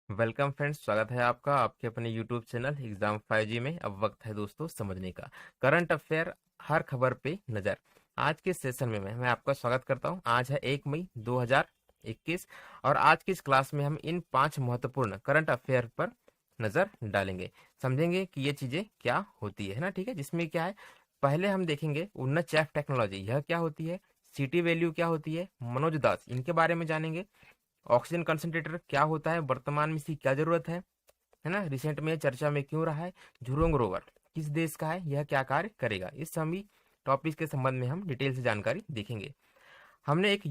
Welcome friends, स्वागत है आपका आपके अपने यूट्यूब चैनल एग्जाम 5G में। अब वक्त है दोस्तों समझने का। करंट अफेयर, हर खबर पे नजर। आज के सेशन में मैं आपका स्वागत करता हूं। आज है 1 मई 2021 और आज की इस क्लास में हम इन 5 महत्वपूर्ण करंट अफेयर पर नजर डालेंगे, समझेंगे कि ये चीजें क्या होती है ना। ठीक है, जिसमें क्या है, पहले हम देखेंगे उन्नत चैफ टेक्नोलॉजी यह क्या होती है, सिटी वैल्यू क्या होती है, मनोज दास इनके बारे में जानेंगे। ऑक्सीजन कंसंट्रेटर क्या होता है, वर्तमान में इसकी क्या जरूरत है ना, रिसेंट में चर्चा में क्यों रहा है। झुरोंग रोवर किस देश का है, यह क्या कार्य करेगा। इस सभी टॉपिक के संबंध में हम डिटेल से जानकारी देखेंगे। हमने एक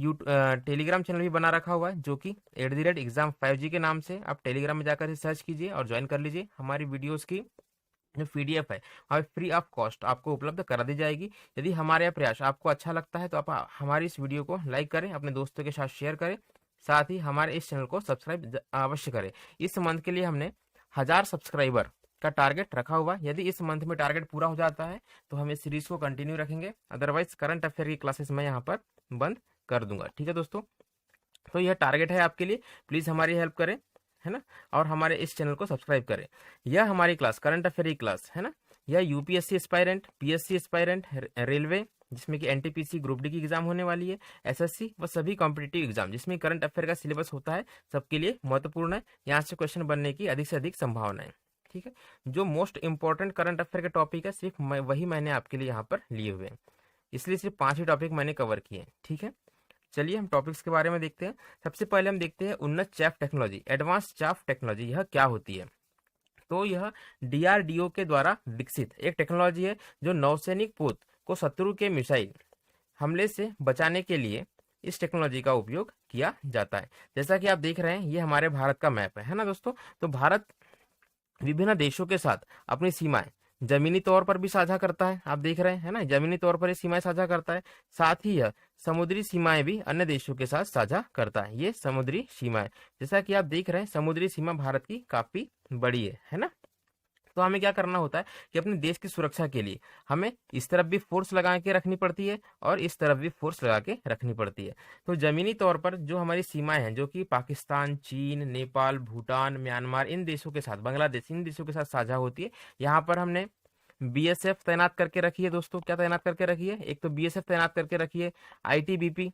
टेलीग्राम चैनल भी बना रखा हुआ है जो कि @exam5g के नाम से आप टेलीग्राम में जाकर सर्च कीजिए और ज्वाइन कर लीजिए। हमारी वीडियोस की जो पीडीएफ है वह फ्री ऑफ कॉस्ट आपको उपलब्ध करा दी जाएगी। यदि हमारे यह प्रयास आपको अच्छा लगता है तो आप हमारी इस वीडियो को लाइक करें, अपने दोस्तों के साथ शेयर करें, साथ ही हमारे इस चैनल को सब्सक्राइब अवश्य करें। इस मंथ के लिए हमने 1000 सब्सक्राइबर का टारगेट रखा हुआ है। यदि इस मंथ में टारगेट पूरा हो जाता है तो हम इस सीरीज को कंटिन्यू रखेंगे, अदरवाइज करंट अफेयर की क्लासेस मैं यहाँ पर बंद कर दूंगा। ठीक है दोस्तों, तो यह टारगेट है आपके लिए, प्लीज हमारी हेल्प करें, है ना। और हमारे इस चैनल को सब्सक्राइब करें। यह हमारी क्लास करंट अफेयर की क्लास है ना। यह UPSC aspirant, PSC aspirant, railway जिसमें कि एनटीपीसी ग्रुप डी की एग्जाम होने वाली है, एसएससी व सभी कॉम्पिटिटिव एग्जाम जिसमें करंट अफेयर का सिलेबस होता है, सबके लिए महत्वपूर्ण है। यहाँ से क्वेश्चन बनने की अधिक से अधिक संभावना है। ठीक है, जो मोस्ट इंपॉर्टेंट करंट अफेयर के टॉपिक है सिर्फ वही मैंने आपके लिए यहाँ पर लिए हुए हैं, इसलिए सिर्फ 5 ही टॉपिक मैंने कवर किए हैं। ठीक है, चलिए हम टॉपिक्स के बारे में देखते हैं। सबसे पहले हम देखते हैं उन्नत chaff technology, advance chaff technology यह क्या होती है। तो यह डीआरडीओ के द्वारा विकसित एक टेक्नोलॉजी है जो नौसैनिक पोत को शत्रु के मिसाइल हमले से बचाने के लिए इस टेक्नोलॉजी का उपयोग किया जाता है। जैसा कि आप देख रहे हैं, ये हमारे भारत का मैप है ना दोस्तों। तो भारत विभिन्न देशों के साथ अपनी सीमाएं जमीनी तौर पर भी साझा करता है, आप देख रहे हैं है ना, जमीनी तौर पर ये सीमाएं साझा करता है। साथ ही यह समुद्री सीमाएं भी अन्य देशों के साथ साझा करता है। ये समुद्री सीमाएं, जैसा कि आप देख रहे हैं, समुद्री सीमा भारत की काफी बड़ी है ना। तो हमें क्या करना होता है कि अपने देश की सुरक्षा के लिए हमें इस तरफ भी फोर्स लगा के रखनी पड़ती है और इस तरफ भी फोर्स लगा के रखनी पड़ती है। तो जमीनी तौर पर जो हमारी सीमाएं हैं, जो कि पाकिस्तान, चीन, नेपाल, भूटान, म्यांमार इन देशों के साथ, बांग्लादेश इन देशों के साथ साझा होती है। यहाँ पर हमने बीएसएफ तैनात करके रखी है दोस्तों। क्या तैनात करके रखी है, एक तो बीएसएफ तैनात करके रखी है, आईटीबीपी,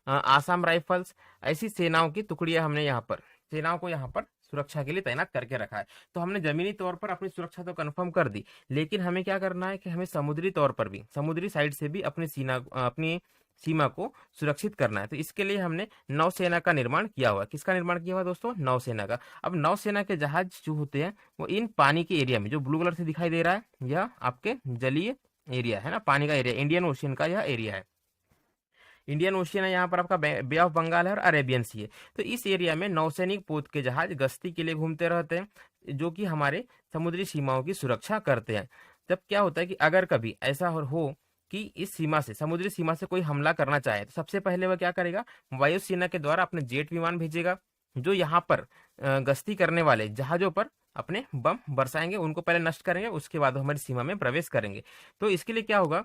आसाम राइफल्स, ऐसी सेनाओं की टुकड़ियां हमने यहाँ पर, सेनाओं को यहाँ पर सुरक्षा के लिए तैनात करके रखा है। तो हमने जमीनी तौर पर अपनी सुरक्षा तो कंफर्म कर दी, लेकिन हमें क्या करना है कि हमें समुद्री तौर पर भी, समुद्री साइड से भी अपनी सीमा को सुरक्षित करना है। तो इसके लिए हमने नौसेना का निर्माण किया हुआ। किसका निर्माण किया हुआ दोस्तों, नौसेना का। अब नौसेना के जहाज जो होते हैं वो इन पानी के एरिया में, जो ब्लू कलर से दिखाई दे रहा है, यह आपके जलीय एरिया है ना, पानी का एरिया, इंडियन ओशियन का यह एरिया है। इंडियन ओशियन है, यहाँ पर आपका बे ऑफ बंगाल है और अरेबियन सी है। तो इस एरिया में नौसैनिक पोत के जहाज गश्ती के लिए घूमते रहते हैं, जो कि हमारे समुद्री सीमाओं की सुरक्षा करते हैं। जब क्या होता है कि अगर कभी ऐसा हो कि इस सीमा से, समुद्री सीमा से कोई हमला करना चाहे, तो सबसे पहले वह क्या करेगा, वायुसेना के द्वारा अपने जेट विमान भेजेगा, जो यहाँ पर गश्ती करने वाले जहाजों पर अपने बम बरसाएंगे, उनको पहले नष्ट करेंगे, उसके बाद हमारी सीमा में प्रवेश करेंगे। तो इसके लिए क्या होगा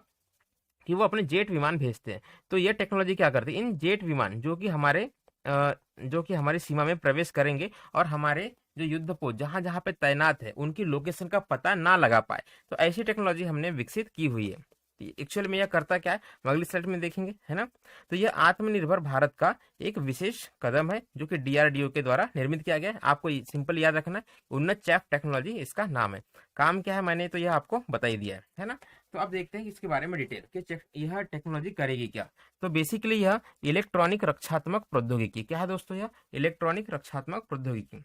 कि वो अपने जेट विमान भेजते हैं। तो ये टेक्नोलॉजी क्या करती है, इन जेट विमान जो कि हमारी सीमा में प्रवेश करेंगे और हमारे जो युद्धपोत जहां जहां पे तैनात है उनकी लोकेशन का पता ना लगा पाए, तो ऐसी टेक्नोलॉजी हमने विकसित की हुई है। एक्चुअल में यह करता क्या है, हम अगली स्लाइड में देखेंगे, है ना। तो यह आत्मनिर्भर भारत का एक विशेष कदम है जो कि डीआरडीओ के द्वारा निर्मित किया गया है। आपको सिंपल याद रखना है, उन्नत चैफ टेक्नोलॉजी इसका नाम है। काम क्या है मैंने तो यह आपको बता ही दिया है ना। तो अब देखते हैं कि इसके बारे में डिटेल कि यह टेक्नोलॉजी करेगी क्या। तो बेसिकली यह इलेक्ट्रॉनिक रक्षात्मक प्रौद्योगिकी क्या है दोस्तों, यह इलेक्ट्रॉनिक रक्षात्मक प्रौद्योगिकी,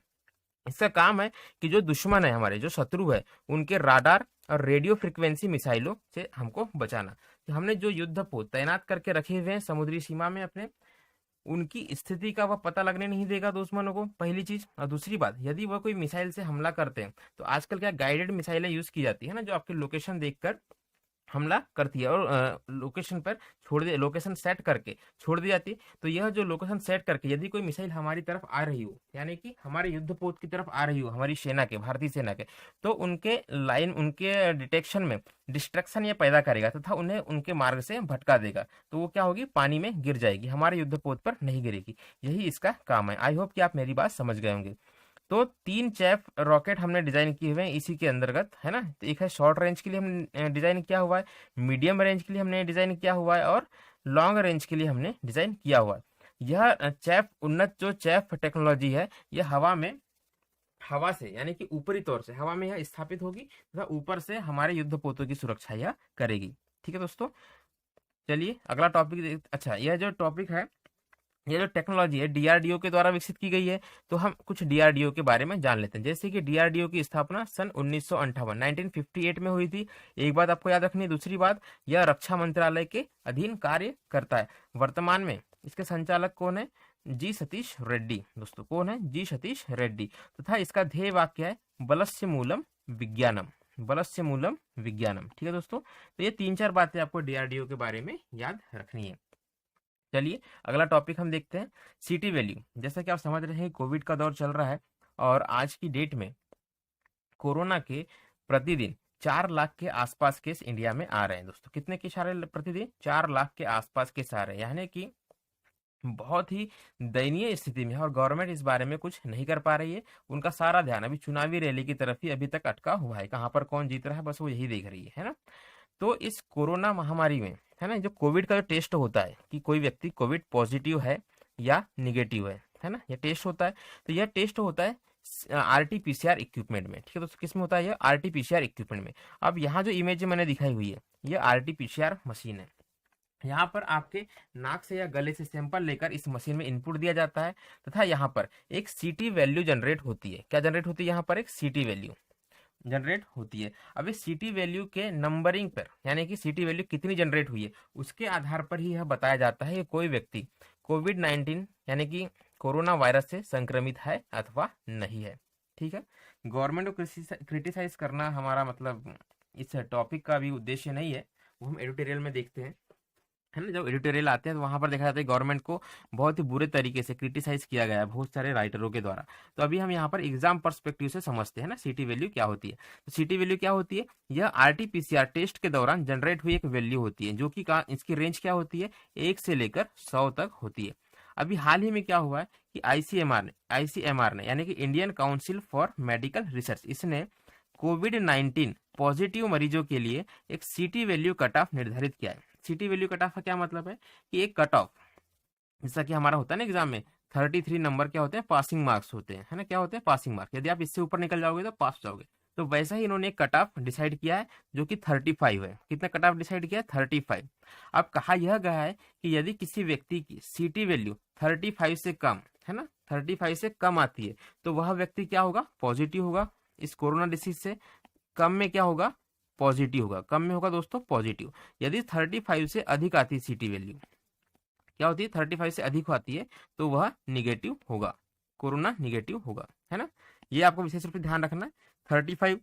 इसका काम है कि जो दुश्मन है, हमारे जो शत्रु है, उनके राडार और रेडियो फ्रिक्वेंसी मिसाइलों से हमको बचाना। तो हमने जो युद्धपोत तैनात करके रखे हुए हैं समुद्री सीमा में अपने, उनकी स्थिति का वह पता लगने नहीं देगा दुश्मनों को, पहली चीज। और दूसरी बात, यदि वह कोई मिसाइल से हमला करते हैं तो आजकल क्या गाइडेड मिसाइलें यूज की जाती है ना, जो आपकी लोकेशन देखकर हमला करती है और लोकेशन पर छोड़ दे, लोकेशन सेट करके छोड़ दी जाती है। तो यह जो लोकेशन सेट करके यदि कोई मिसाइल हमारी तरफ आ रही हो, यानी कि हमारे युद्धपोत की तरफ आ रही हो हमारी सेना के, भारतीय सेना के, तो उनके लाइन, उनके डिटेक्शन में डिस्ट्रक्शन ये पैदा करेगा तथा उन्हें उनके मार्ग से भटका देगा। तो वो क्या होगी, पानी में गिर जाएगी, हमारे युद्धपोत पर नहीं गिरेगी। यही इसका काम है। आई होप कि आप मेरी बात समझ गए होंगे। तो 3 चैफ रॉकेट हमने डिजाइन किए हुए हैं इसी के अंतर्गत, है ना। तो एक है शॉर्ट रेंज के लिए हमने डिजाइन किया हुआ है, मीडियम रेंज के लिए हमने डिजाइन किया हुआ है और लॉन्ग रेंज के लिए हमने डिजाइन किया हुआ है। यह चैफ उन्नत जो चैफ टेक्नोलॉजी है, यह हवा से यानी कि ऊपरी तौर से हवा में यह स्थापित होगी तथा ऊपर से हमारे युद्धपोतों की सुरक्षा यह करेगी। ठीक है दोस्तों, चलिए अगला टॉपिक। अच्छा, यह जो टॉपिक है, ये जो टेक्नोलॉजी है डीआरडीओ के द्वारा विकसित की गई है। तो हम कुछ डीआरडीओ के बारे में जान लेते हैं। जैसे कि डीआरडीओ की स्थापना सन 1958 में हुई थी। एक बात आपको याद रखनी है। दूसरी बात, यह रक्षा मंत्रालय के अधीन कार्य करता है। वर्तमान में इसके संचालक कौन है, जी सतीश रेड्डी। दोस्तों कौन है, जी सतीश रेड्डी। तथा इसका ध्येय वाक्य है बलस्य मूलम विज्ञानम, बलस्य मूलम विज्ञानम। ठीक है दोस्तों, तो ये 3-4 बातें आपको डीआरडीओ के बारे में याद रखनी है। चलिए अगला टॉपिक हम देखते हैं, सिटी वैल्यू। जैसा कि आप समझ रहे हैं कोविड का दौर चल रहा है और आज की डेट में कोरोना के प्रतिदिन 4 लाख के आसपास केस इंडिया में आ रहे हैं। दोस्तों कितने केस आ रहे हैं प्रतिदिन, 4 लाख के आसपास केस आ रहे हैं, यानी कि बहुत ही दयनीय स्थिति में है और गवर्नमेंट इस बारे में कुछ नहीं कर पा रही है। उनका सारा ध्यान अभी चुनावी रैली की तरफ ही अभी तक अटका हुआ है, कहाँ पर कौन जीत रहा है बस वो यही देख रही है ना। तो इस कोरोना महामारी में, है ना, जो कोविड का जो टेस्ट होता है कि कोई व्यक्ति कोविड पॉजिटिव है या निगेटिव है ना, यह टेस्ट होता है। तो यह टेस्ट होता है आरटीपीसीआर इक्विपमेंट में। ठीक है दोस्तों, किसमें होता है यह, आरटीपीसीआर इक्विपमेंट में। अब यहाँ जो इमेज मैंने दिखाई हुई है, यह आरटीपीसीआर मशीन है। यहाँ पर आपके नाक से या गले से सैंपल लेकर इस मशीन में इनपुट दिया जाता है तथा यहाँ पर एक सीटी वैल्यू जनरेट होती है। क्या जनरेट होती है, यहाँ पर एक सीटी वैल्यू जनरेट होती है। अब इस सीटी वैल्यू के नंबरिंग पर, यानी कि सीटी वैल्यू कितनी जनरेट हुई है उसके आधार पर ही यह बताया जाता है कि कोई व्यक्ति कोविड-19 यानी कि कोरोना वायरस से संक्रमित है अथवा नहीं है। ठीक है, गवर्नमेंट को क्रिटिसाइज करना हमारा मतलब इस टॉपिक का भी उद्देश्य नहीं है, वो हम एडिटोरियल में देखते हैं, है ना। जब एडिटोरियल आते हैं तो वहां पर देखा जाता है गवर्नमेंट को बहुत ही बुरे तरीके से क्रिटिसाइज किया गया है बहुत सारे राइटरों के द्वारा। तो अभी हम यहाँ पर एग्जाम पर्सपेक्टिव से समझते हैं ना सीटी वैल्यू क्या होती है। तो सीटी वैल्यू क्या होती है, यह आरटीपीसीआर टेस्ट के दौरान जनरेट हुई एक वैल्यू होती है, जो कि इसकी रेंज क्या होती है, 1 से लेकर 100 तक होती है। अभी हाल ही में क्या हुआ है कि आईसीएमआर ने यानी कि Indian council for medical research, इसने कोविड-19 पॉजिटिव मरीजों के लिए एक सीटी वैल्यू कट ऑफ निर्धारित किया है। सीटी वैल्यू कट ऑफ का क्या मतलब है कि एक कट ऑफ, जैसा कि हमारा होता है ना एग्जाम में 33 नंबर क्या होते हैं, पासिंग मार्क्स होते हैं, है ना, क्या होते हैं, पासिंग मार्क्स। यदि आप इससे ऊपर निकल जाओगे तो पास हो जाओगे। तो वैसा ही इन्होंने एक कट ऑफ डिसाइड किया है जो कि 35 है। कितना कट ऑफ डिसाइड किया है, 35। अब कहा यह गया है कि यदि किसी व्यक्ति की सीटी वैल्यू 35 से कम, है ना, 35 से कम आती है तो वह व्यक्ति क्या होगा, पॉजिटिव होगा इस कोरोना डिसीज से। कम में क्या होगा, पॉजिटिव होगा। कम में होगा दोस्तों पॉजिटिव। यदि 35 से अधिक आती है सीटी वैल्यू, क्या होती है, 35 से अधिक आती है तो वह निगेटिव होगा, कोरोना निगेटिव होगा, है ना। ये आपको विशेष रूप से ध्यान रखना है। 35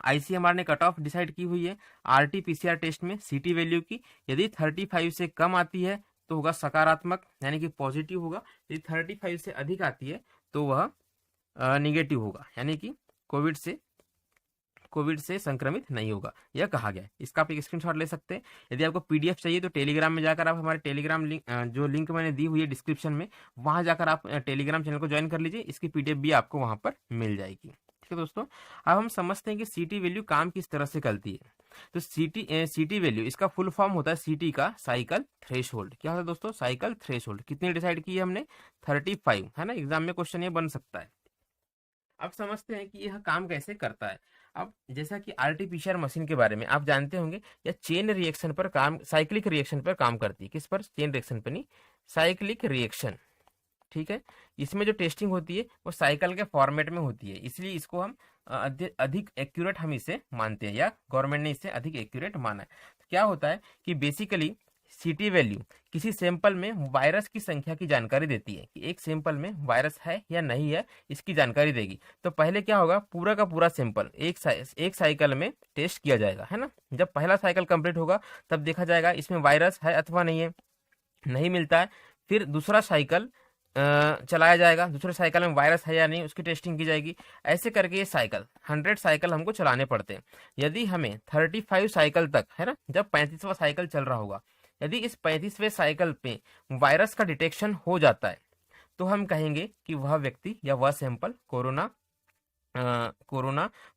आईसीएमआर ने कट ऑफ डिसाइड की हुई है आरटीपीसीआर टेस्ट में सीटी वैल्यू की। यदि 35 से कम आती है तो होगा सकारात्मक यानी कि पॉजिटिव होगा। यदि 35 से अधिक आती है तो वह निगेटिव होगा, यानी कि कोविड से संक्रमित नहीं होगा, यह कहा गया है। इसका आप एक स्क्रीनशॉट ले सकते हैं। यदि आपको पीडीएफ चाहिए तो टेलीग्राम में जाकर आप हमारे टेलीग्राम लिंक, जो लिंक मैंने दी हुई है डिस्क्रिप्शन में, वहां जाकर आप टेलीग्राम चैनल को ज्वाइन कर लीजिए। इसकी पीडीएफ भी आपको वहां पर मिल जाएगी। ठीक है दोस्तों, अब हम समझते हैं कि सीटी वैल्यू काम किस तरह से करती है। तो सीटी वैल्यू, इसका फुल फॉर्म होता है सीटी का साइकिल थ्रेशोल्ड। क्या होता है दोस्तों, साइकिल थ्रेशोल्ड। कितनी डिसाइड की है हमने, 35, है ना। एग्जाम में क्वेश्चन ये बन सकता है। अब समझते हैं कि यह काम कैसे करता है। अब जैसा कि आरटीपीसीआर मशीन के बारे में आप जानते होंगे, यह चेन रिएक्शन पर काम, साइक्लिक रिएक्शन पर काम करती है। किस पर, चेन रिएक्शन पर नहीं, साइक्लिक रिएक्शन। ठीक है, इसमें जो टेस्टिंग होती है वो साइकिल के फॉर्मेट में होती है, इसलिए इसको हम अधिक एक्यूरेट हम इसे मानते हैं, या गवर्नमेंट ने इसे अधिक एक्यूरेट माना है। तो क्या होता है कि बेसिकली सीटी वैल्यू किसी सैंपल में वायरस की संख्या की जानकारी देती है कि एक सैंपल में वायरस है या नहीं है, इसकी जानकारी देगी। तो पहले क्या होगा, पूरा का पूरा सैंपल एक साइकिल में टेस्ट किया जाएगा, है ना। जब पहला साइकिल कंप्लीट होगा तब देखा जाएगा इसमें वायरस है अथवा नहीं है, नहीं मिलता है, फिर दूसरा साइकिल चलाया जाएगा, दूसरे साइकिल में वायरस है या नहीं उसकी टेस्टिंग की जाएगी। ऐसे करके ये साइकिल 100 साइकिल हमको चलाने पड़ते हैं। यदि हमें 35 साइकिल तक, है ना, जब 35वां साइकिल चल रहा होगा, यदि इस 35वें साइकिल पे वायरस का डिटेक्शन हो जाता है तो हम कहेंगे कि वह व्यक्ति या वह सैंपल कोरोना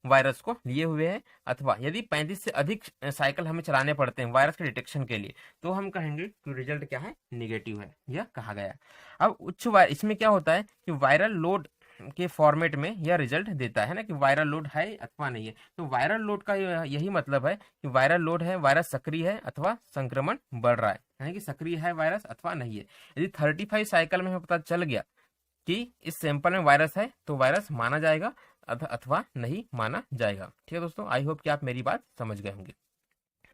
वायरस को लिए हुए है। अथवा यदि 35 से अधिक साइकिल हमें चलाने पड़ते हैं वायरस के डिटेक्शन के लिए तो हम कहेंगे कि रिजल्ट क्या है, निगेटिव है, यह कहा गया। अब इसमें क्या होता है कि वायरल लोड के फॉर्मेट में यह रिजल्ट देता है ना कि वायरल लोड है अथवा नहीं है। तो वायरल लोड का यही मतलब है कि वायरल लोड है, वायरस सक्रिय है अथवा संक्रमण बढ़ रहा है, यानी कि सक्रिय है वायरस अथवा नहीं है। यदि 35 साइकिल में हमें पता चल गया कि इस सैंपल में वायरस है तो वायरस माना जाएगा अथवा नहीं माना जाएगा। ठीक है दोस्तों, आई होप कि आप मेरी बात समझ गए होंगे।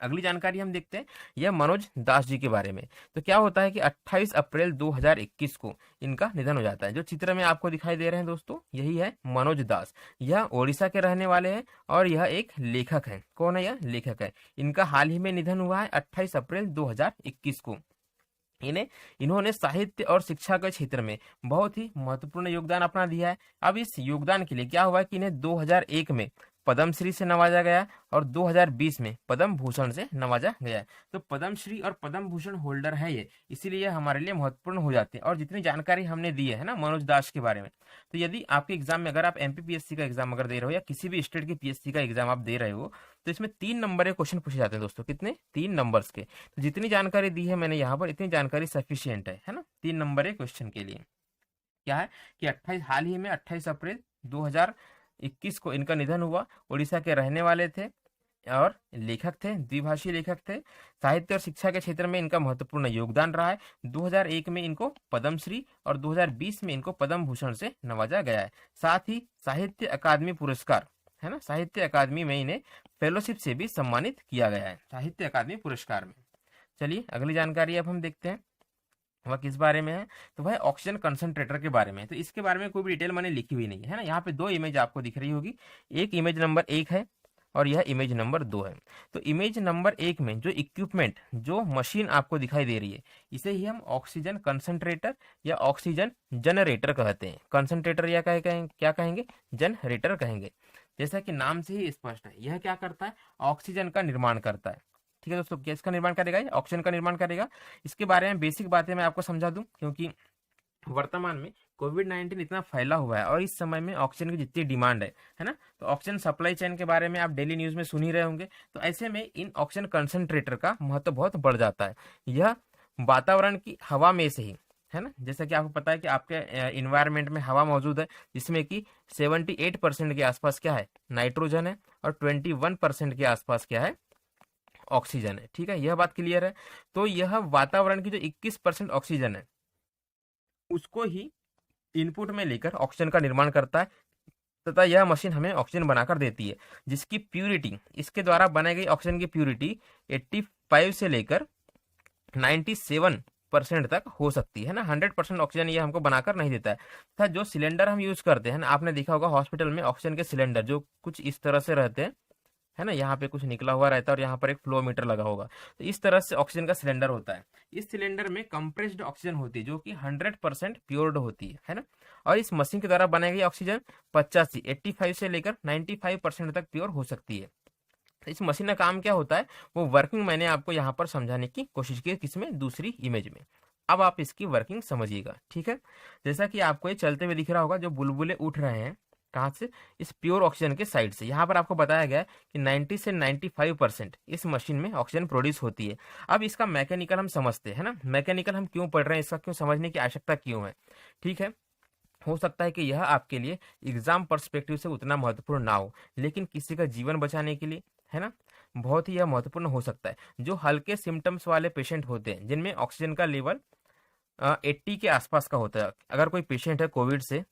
अगली जानकारी हम देखते हैं, यह मनोज दास जी के बारे में। तो क्या होता है कि 28 अप्रैल 2021 को इनका निधन हो जाता है। जो चित्र में आपको दिखाई दे रहे हैं दोस्तों, यही है मनोज दास। यह ओडिशा के रहने वाले हैं और यह एक लेखक है। कौन है यह? लेखक है। इनका हाल ही में निधन हुआ है 28 अप्रैल 2021 को। इन्होंने साहित्य और शिक्षा के क्षेत्र में बहुत ही महत्वपूर्ण योगदान अपना दिया है। अब इस योगदान के लिए क्या हुआ है कि इन्हें 2001 में पद्मश्री से नवाजा गया और 2020 में पद्म भूषण से नवाजा गया है। तो पद्मश्री और पद्म भूषण होल्डर है ये, इसीलिए ये हमारे लिए महत्वपूर्ण हो जाते हैं। और जितनी जानकारी हमने दी है ना मनोज दास के बारे में, तो यदि आपके एग्जाम में, अगर आप एमपीपीएससी का एग्जाम अगर दे रहे हो या किसी भी स्टेट की पीएससी का एग्जाम आप दे रहे हो, तो इसमें 3 नंबर के क्वेश्चन पूछे जाते हैं दोस्तों। कितने? 3 नंबर्स के। तो जितनी जानकारी दी है मैंने यहाँ पर, इतनी जानकारी सफिशियंट है ना 3 नंबर के क्वेश्चन के लिए। क्या है कि 28 हाल ही में 28 अप्रैल 2021 को इनका निधन हुआ। उड़ीसा के रहने वाले थे और लेखक थे, द्विभाषी लेखक थे। साहित्य और शिक्षा के क्षेत्र में इनका महत्वपूर्ण योगदान रहा है। 2001 में इनको पद्मश्री और 2020 में इनको पद्म भूषण से नवाजा गया है। साथ ही साहित्य अकादमी पुरस्कार, है ना, साहित्य अकादमी में इन्हें फेलोशिप से भी सम्मानित किया गया है, साहित्य अकादमी पुरस्कार में। चलिए अगली जानकारी अब हम देखते हैं, वह किस बारे में है। तो वह ऑक्सीजन कंसंट्रेटर के बारे में है। तो इसके बारे में कोई भी डिटेल मैंने लिखी हुई नहीं है ना। यहाँ पे 2 इमेज आपको दिख रही होगी, एक इमेज नंबर 1 है और यह इमेज नंबर 2 है। तो इमेज नंबर 1 में जो इक्विपमेंट, जो मशीन आपको दिखाई दे रही है, इसे ही हम ऑक्सीजन कंसंट्रेटर या ऑक्सीजन जनरेटर कहते हैं। कंसंट्रेटर या क्या कहेंगे? जनरेटर कहेंगे। जैसा कि नाम से ही स्पष्ट है, यह क्या करता है? ऑक्सीजन का निर्माण करता है। ठीक है दोस्तों, किसका निर्माण करेगा? ये ऑक्सीजन का निर्माण करेगा। इसके बारे में बेसिक बातें मैं आपको समझा दूं, क्योंकि वर्तमान में कोविड-19 इतना फैला हुआ है और इस समय में ऑक्सीजन की जितनी डिमांड है ना, तो ऑक्सीजन सप्लाई चेन के बारे में आप डेली न्यूज में सुन ही रहे होंगे। तो ऐसे में इन ऑक्सीजन कंसंट्रेटर का महत्व बहुत बढ़ जाता है। यह वातावरण की हवा में से ही, है ना, जैसा कि आपको पता है कि आपके इन्वायरमेंट में हवा मौजूद है, जिसमें कि 78% के आसपास क्या है? नाइट्रोजन है और 21% के आसपास क्या है? ऑक्सीजन है। ठीक है, यह बात क्लियर है। तो यह वातावरण की जो 21% ऑक्सीजन है उसको ही इनपुट में लेकर ऑक्सीजन का निर्माण करता है, तथा यह मशीन हमें ऑक्सीजन बनाकर देती है, जिसकी प्यूरिटी, इसके द्वारा बनाई गई ऑक्सीजन की प्यूरिटी 85 से लेकर 97% तक हो सकती है ना। 100% ऑक्सीजन ये हमको बनाकर नहीं देता है। तथा जो सिलेंडर हम यूज करते हैं ना, आपने देखा होगा हॉस्पिटल में ऑक्सीजन के सिलेंडर जो कुछ इस तरह से रहते हैं, है ना, यहाँ पे कुछ निकला हुआ रहता है और यहाँ पर एक फ्लो मीटर लगा होगा। तो इस तरह से ऑक्सीजन का सिलेंडर होता है। इस सिलेंडर में कंप्रेस्ड ऑक्सीजन होती है जो कि 100% प्योर्ड होती है ना। और इस मशीन के द्वारा बनाई गई ऑक्सीजन 85 से लेकर 95% तक प्योर हो सकती है। तो इस मशीन का काम क्या होता है, वो वर्किंग मैंने आपको यहाँ पर समझाने की कोशिश की, किसमें? दूसरी इमेज में। अब आप इसकी वर्किंग समझिएगा। ठीक है, जैसा कि आपको ये चलते हुए दिख रहा होगा, जो बुलबुले उठ रहे हैं, कहाँ से? इस प्योर ऑक्सीजन के साइड से। यहाँ पर आपको बताया गया है कि 90 से 95% इस मशीन में ऑक्सीजन प्रोड्यूस होती है। अब इसका मैकेनिकल हम समझते हैं ना, मैकेनिकल हम क्यों पढ़ रहे हैं, इसका क्यों समझने की आवश्यकता क्यों है। ठीक है, हो सकता है कि यह आपके लिए एग्जाम पर्सपेक्टिव से उतना महत्वपूर्ण ना हो, लेकिन किसी का जीवन बचाने के लिए, है ना, बहुत ही यह महत्वपूर्ण हो सकता है। जो हल्के सिम्टम्स वाले पेशेंट होते हैं, जिनमें ऑक्सीजन का लेवल 80 के आसपास का होता है, अगर कोई पेशेंट है कोविड से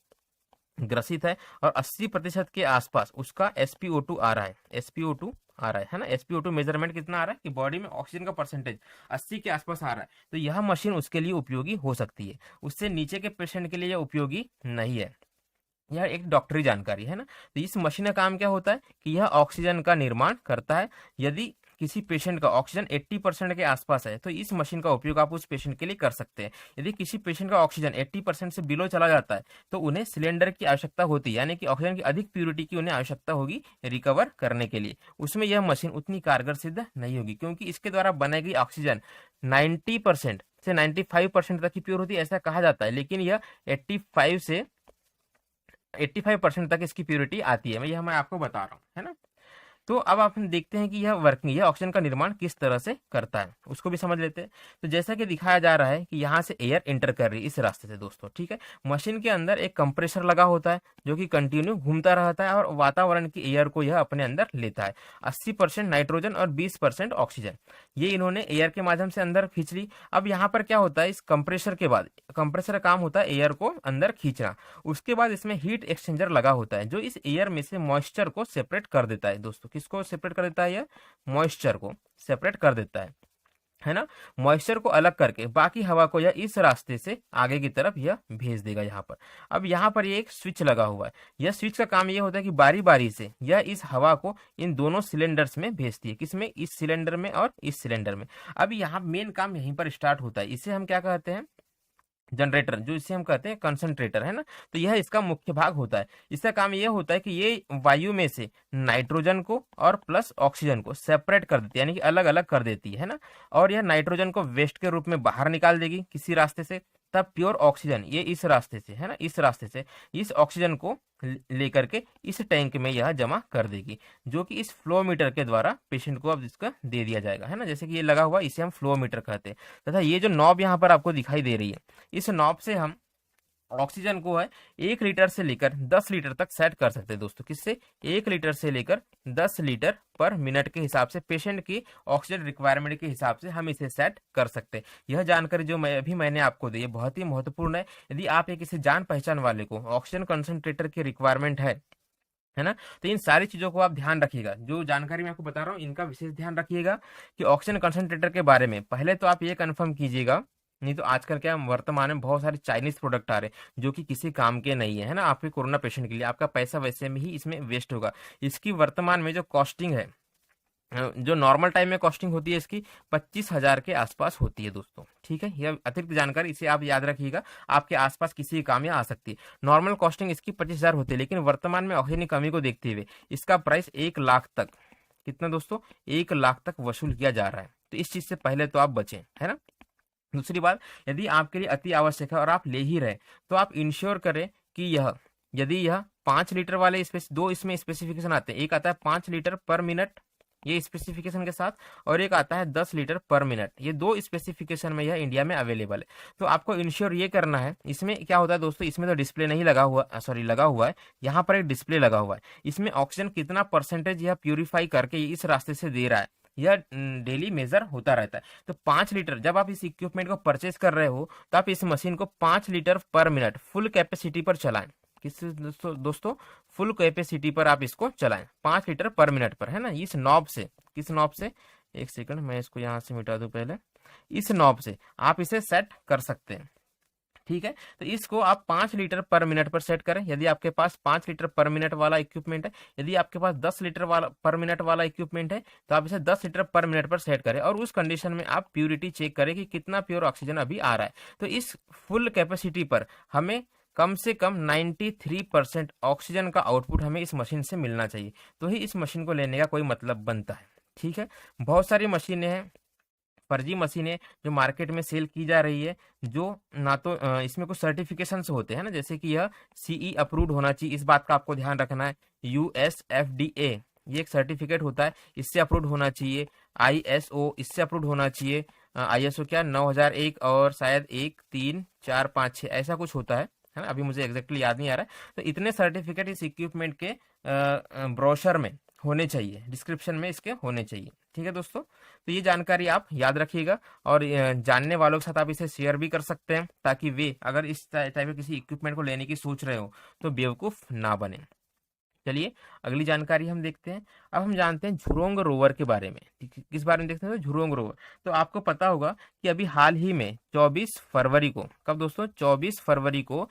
ग्रसित है और 80% के आसपास उसका SpO2 आ रहा है, SpO2 आ रहा है ना। SpO2 मेजरमेंट कितना आ रहा है कि बॉडी में ऑक्सीजन का परसेंटेज 80 के आसपास आ रहा है, तो यह मशीन उसके लिए उपयोगी हो सकती है। उससे नीचे के पेशेंट के लिए यह उपयोगी नहीं है। यह एक डॉक्टरी जानकारी है ना। तो इस मशीन का काम क्या होता है कि यह ऑक्सीजन का निर्माण करता है। यदि किसी पेशेंट का ऑक्सीजन 80% के आसपास है तो इस मशीन का उपयोग आप उस पेशेंट के लिए कर सकते हैं। यदि किसी पेशेंट का ऑक्सीजन 80% से बिलो चला जाता है तो उन्हें सिलेंडर की आवश्यकता होती है, यानी कि ऑक्सीजन की अधिक प्योरिटी की उन्हें आवश्यकता होगी रिकवर करने के लिए। उसमें यह मशीन उतनी कारगर सिद्ध नहीं होगी, क्योंकि इसके द्वारा बनाई गई ऑक्सीजन 90% से 95% तक की प्योर होती है, ऐसा कहा जाता है। लेकिन यह 85% तक इसकी प्योरिटी आती है, मैं आपको बता रहा हूँ, है ना। तो अब आप देखते हैं कि यह वर्किंग, यह ऑक्सीजन का निर्माण किस तरह से करता है, उसको भी समझ लेते हैं। तो जैसा कि दिखाया जा रहा है कि यहाँ से एयर एंटर कर रही है इस रास्ते से दोस्तों, ठीक है। मशीन के अंदर एक कंप्रेसर लगा होता है जो कि कंटिन्यू घूमता रहता है और वातावरण की एयर को यह अपने अंदर लेता है। 80% नाइट्रोजन और 20% ऑक्सीजन ये इन्होंने एयर के माध्यम से अंदर खींच ली। अब यहाँ पर क्या होता है, इस कंप्रेसर के बाद, कंप्रेसर का काम होता है एयर को अंदर खींचना। उसके बाद इसमें हीट एक्सचेंजर लगा होता है जो इस एयर में से मॉइस्चर को सेपरेट कर देता है दोस्तों। किसको सेपरेट कर देता है, यह मॉइस्चर को सेपरेट कर देता है ना। मॉइस्चर को अलग करके बाकी हवा को यह इस रास्ते से आगे की तरफ यह भेज देगा यहाँ पर। अब यहाँ पर ये एक स्विच लगा हुआ है। यह स्विच का काम यह होता है कि बारी बारी से यह इस हवा को इन दोनों सिलेंडर्स में भेजती है। किसमें, इस सिलेंडर में और इस सिलेंडर में। अब यहाँ मेन काम यहीं पर स्टार्ट होता है। इसे हम क्या कहते हैं, जनरेटर, जो इसे हम कहते हैं कंसंट्रेटर, है ना। तो यह इसका मुख्य भाग होता है। इसका काम यह होता है कि ये वायु में से नाइट्रोजन को और प्लस ऑक्सीजन को सेपरेट कर देती है, यानी कि अलग अलग कर देती है ना। और यह नाइट्रोजन को वेस्ट के रूप में बाहर निकाल देगी किसी रास्ते से। तब प्योर ऑक्सीजन ये इस रास्ते से, है ना, इस रास्ते से इस ऑक्सीजन को लेकर के इस टैंक में यह जमा कर देगी, जो कि इस फ्लो मीटर के द्वारा पेशेंट को अब इसका दे दिया जाएगा, है ना। जैसे कि ये लगा हुआ, इसे हम फ्लो मीटर कहते हैं। तथा ये जो नॉब यहाँ पर आपको दिखाई दे रही है, इस नॉब से हम ऑक्सीजन को है 1 लीटर से लेकर 10 लीटर तक सेट कर सकते हैं दोस्तों। किससे, 1 लीटर से लेकर 10 लीटर पर मिनट के हिसाब से, पेशेंट की ऑक्सीजन रिक्वायरमेंट के हिसाब से हम इसे सेट कर सकते हैं। यह जानकारी जो मैंने आपको दी है बहुत ही महत्वपूर्ण है। यदि आप एक किसी जान पहचान वाले को ऑक्सीजन कंसंट्रेटर की रिक्वायरमेंट है ना, तो इन सारी चीजों को आप ध्यान रखिएगा। जो जानकारी मैं आपको बता रहा हूँ इनका विशेष ध्यान रखिएगा कि ऑक्सीजन कंसंट्रेटर के बारे में पहले तो आप ये कंफर्म कीजिएगा, नहीं तो आजकल क्या वर्तमान में बहुत सारे चाइनीज प्रोडक्ट आ रहे हैं जो कि किसी काम के नहीं है ना। आपके कोरोना पेशेंट के लिए आपका पैसा वैसे में ही इसमें वेस्ट होगा। इसकी वर्तमान में जो कॉस्टिंग है, जो नॉर्मल टाइम में कॉस्टिंग होती है इसकी 25,000 के आसपास होती है दोस्तों, ठीक है। यह अतिरिक्त जानकारी इसे आप याद रखिएगा, आपके आसपास किसी काम में आ सकती है। नॉर्मल कॉस्टिंग इसकी 25,000 होती है, लेकिन वर्तमान में ऑक्सीजन की कमी को देखते हुए इसका प्राइस 1 लाख तक, कितना दोस्तों, 1 लाख तक वसूल किया जा रहा है। तो इस चीज से पहले तो आप बचें, है ना। दूसरी बात, यदि आपके लिए अति आवश्यक है और आप ले ही रहे तो आप इंश्योर करें कि यदि यह 5 लीटर वाले दो इसमें स्पेसिफिकेशन आते हैं। एक आता है 5 लीटर पर मिनट ये स्पेसिफिकेशन के साथ, और एक आता है 10 लीटर पर मिनट। ये दो स्पेसिफिकेशन में यह इंडिया में अवेलेबल है। तो आपको इंश्योर ये करना है। इसमें क्या होता है दोस्तों, इसमें तो डिस्प्ले नहीं लगा हुआ, सॉरी लगा हुआ है, यहाँ पर एक डिस्प्ले लगा हुआ है। इसमें ऑक्सीजन कितना परसेंटेज यह प्यूरिफाई करके इस रास्ते से दे रहा है यह डेली मेजर होता रहता है। तो 5 लीटर, जब आप इस इक्विपमेंट को परचेज कर रहे हो तो आप इस मशीन को 5 लीटर पर मिनट फुल कैपेसिटी पर चलाएं। किस दोस्तों, फुल कैपेसिटी पर आप इसको चलाएं 5 लीटर पर मिनट पर, है ना। इस नॉब से, किस नॉब से, एक सेकंड मैं इसको यहां से मिटा दूं पहले। इस नॉब से आप इसे सेट कर सकते हैं, ठीक है। तो इसको आप 5 लीटर पर मिनट पर सेट करें यदि आपके पास 5 लीटर पर मिनट वाला इक्विपमेंट है। यदि आपके पास 10 लीटर वाला पर मिनट वाला इक्विपमेंट है तो आप इसे 10 लीटर पर मिनट पर सेट करें, और उस कंडीशन में आप प्यूरिटी चेक करें कि कितना प्योर ऑक्सीजन अभी आ रहा है। तो इस फुल कैपेसिटी पर हमें कम से कम 93% ऑक्सीजन का आउटपुट हमें इस मशीन से मिलना चाहिए, तो ही इस मशीन को लेने का कोई मतलब बनता है, ठीक है। बहुत सारी मशीनें हैं, फर्जी मशीनें जो मार्केट में सेल की जा रही है, जो ना तो इसमें कुछ सर्टिफिकेशंस होते हैं ना, जैसे कि यह सीई अप्रूव्ड होना चाहिए, इस बात का आपको ध्यान रखना है। USFDA ये एक सर्टिफिकेट होता है, इससे अप्रूव्ड होना चाहिए। ISO इससे अप्रूव्ड होना चाहिए। ISO क्या 9001 और शायद 1 3 4 5 6 ऐसा कुछ होता है ना, अभी मुझे एग्जैक्टली याद नहीं आ रहा है। तो इतने सर्टिफिकेट इस इक्विपमेंट के ब्रोशर में होने चाहिए, डिस्क्रिप्शन में इसके होने चाहिए, ठीक है दोस्तों, तो ये जानकारी आप याद रखिएगा और जानने वालों के साथ आप इसे शेयर भी कर सकते हैं, ताकि वे अगर इस टाइप के किसी इक्विपमेंट को लेने की सोच रहे हो तो बेवकूफ़ ना बने। चलिए अगली जानकारी हम देखते हैं। अब हम जानते हैं झुरोंग रोवर के बारे में। किस बारे में देखते हैं? तो झुरोंग रोवर। तो आपको पता होगा कि अभी हाल ही में 24 फरवरी को, कब दोस्तों? 24 फरवरी को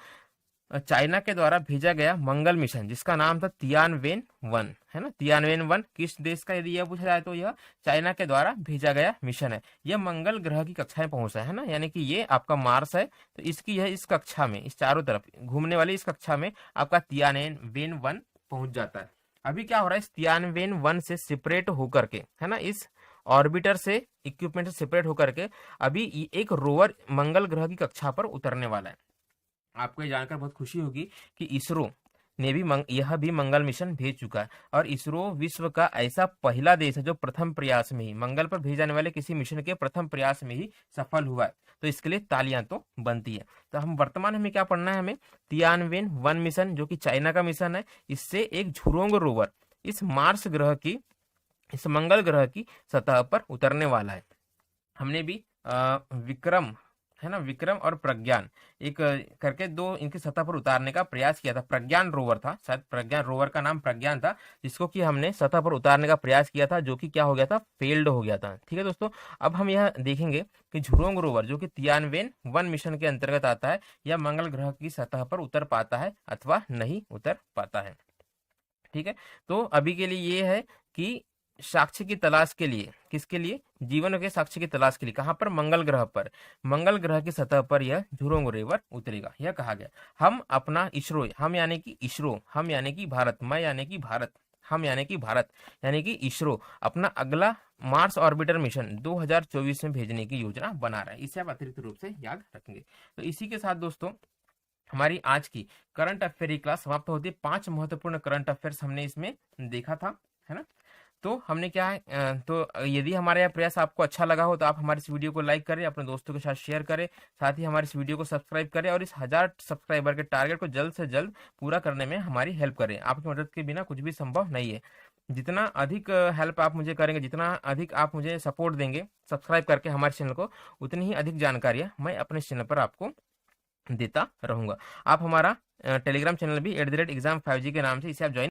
चाइना के द्वारा भेजा गया मंगल मिशन, जिसका नाम था तियानवेन-1, है ना। तियानवेन-1 किस देश का, यदि यह पूछा जाए तो यह चाइना के द्वारा भेजा गया मिशन है। यह मंगल ग्रह की कक्षा में पहुंचा है ना, यानी कि ये आपका मार्स है, तो इसकी यह इस कक्षा में, इस चारों तरफ घूमने वाली इस कक्षा में आपका तियानवेन-1 पहुंच जाता है। अभी क्या हो रहा है, इस तियानवेन-1 से सेपरेट होकर के, है ना, इस ऑर्बिटर से, इक्विपमेंट से सेपरेट होकर के अभी एक रोवर मंगल ग्रह की कक्षा पर उतरने वाला है। आपको ये जानकर बहुत खुशी होगी कि इसरो ने भी यह भी मंगल मिशन भेज चुका है, और इसरो विश्व का ऐसा पहला देश है जो प्रथम प्रयास में ही मंगल पर भेजे जाने वाले किसी मिशन के प्रथम प्रयास में ही सफल हुआ है। तो इसके लिए तालियां तो बनती है। तो हम वर्तमान में क्या पढ़ना है, हमें तियानवेन-1 मिशन जो कि चाइना का मिशन है, इससे एक झुरोंग रोवर इस मार्स ग्रह की, इस मंगल ग्रह की सतह पर उतरने वाला है। हमने भी विक्रम, है ना, विक्रम और प्रज्ञान एक करके दो इनकी सतह पर उतारने का प्रयास किया था। प्रज्ञान रोवर था, शायद प्रज्ञान रोवर का नाम प्रज्ञान था, जिसको कि हमने सतह पर उतारने का प्रयास किया था, जो कि क्या हो गया था, फेल्ड हो गया था। ठीक है दोस्तों, अब हम यह देखेंगे कि झुरोंग रोवर जो कि तियानवेन-1 मिशन के अंतर्गत आता है, यह मंगल ग्रह की सतह पर उतर पाता है अथवा नहीं उतर पाता है। ठीक है, तो अभी के लिए ये है कि साक्ष्य की तलाश के लिए, किसके लिए? जीवन के साक्ष्य की तलाश के लिए कहां पर? मंगल ग्रह पर। मंगल ग्रह की सतह पर यह झुरोंग रोवर उतरेगा, यह कहा गया। हम अपना इसरो, हम यानी कि इसरो, हम यानी कि भारत, मैं यानी कि भारत, हम यानी कि भारत यानी कि इसरो अपना अगला मार्स ऑर्बिटर मिशन 2024 में भेजने की योजना बना रहा है। इसे आप अतिरिक्त रूप से याद रखेंगे। तो इसी के साथ दोस्तों हमारी आज की करंट अफेयर की क्लास समाप्त होती है। 5 महत्वपूर्ण करंट अफेयर्स हमने इसमें देखा था, है ना। तो हमने क्या है, तो यदि हमारा यह प्रयास आपको अच्छा लगा हो तो आप हमारे इस वीडियो को लाइक करें, अपने दोस्तों के साथ शेयर करें, साथ ही हमारे इस वीडियो को सब्सक्राइब करें और इस 1000 सब्सक्राइबर के टारगेट को जल्द से जल्द पूरा करने में हमारी हेल्प करें। आपकी मदद के बिना कुछ भी संभव नहीं है। जितना अधिक हेल्प आप मुझे करेंगे, जितना अधिक आप मुझे सपोर्ट देंगे सब्सक्राइब करके हमारे चैनल को, उतनी ही अधिक जानकारियाँ मैं अपने चैनल पर आपको देता रहूंगा। आप हमारा टेलीग्राम चैनल भी @exam5g के नाम से, इसे आप ज्वाइन